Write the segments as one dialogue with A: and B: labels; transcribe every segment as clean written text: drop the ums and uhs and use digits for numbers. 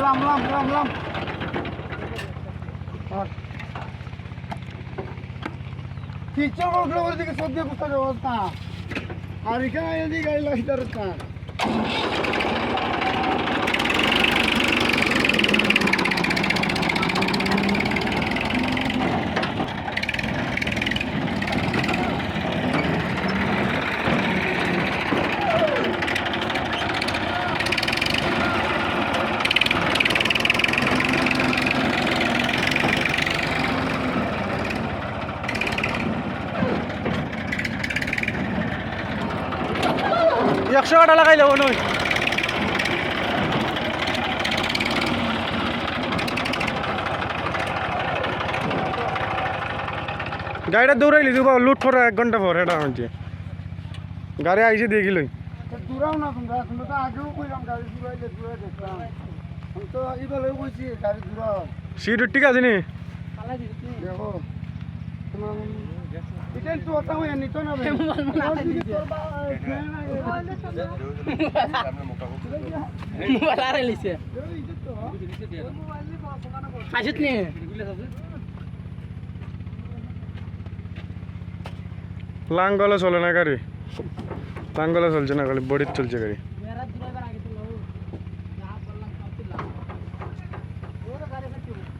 A: লাম টিচার বলগুলো করে দিকে সব দিয়ে কোথা যাওয়ার না আর এখানে এদিকে গাড়ি লাগিয়ে না
B: একশো টাকা লাগাইলে নই গাড়িটা দৌড়াইলি দিব লুট ফটো 1 ঘন্টা পর এটা হচ্ছে গাড়ি আইসে দেখিল
A: দূরাও না তোমরা তোমরা তো আগেও কইলাম গাড়ি দূরাইলে দূরে দেখলাম আমি তো এইভাবে কইছি গাড়ি দূরাও
B: সিট ঠিক আছে নি
A: দেখো তোমার এটা তো ওটা হয়ে নিত না
C: মোবাইল আর লিছে আসিত নি
B: লাঙ্গলে চলে না গাড়ি লাঙ্গলে চলছে না খালি বডির চলছে গাড়ি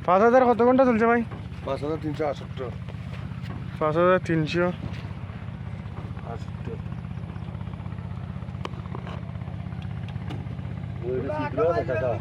B: 5000 কত ঘন্টা চলছে ভাই
A: 5368
B: 5300
A: ওইটা শীঘ্র দেখা যাও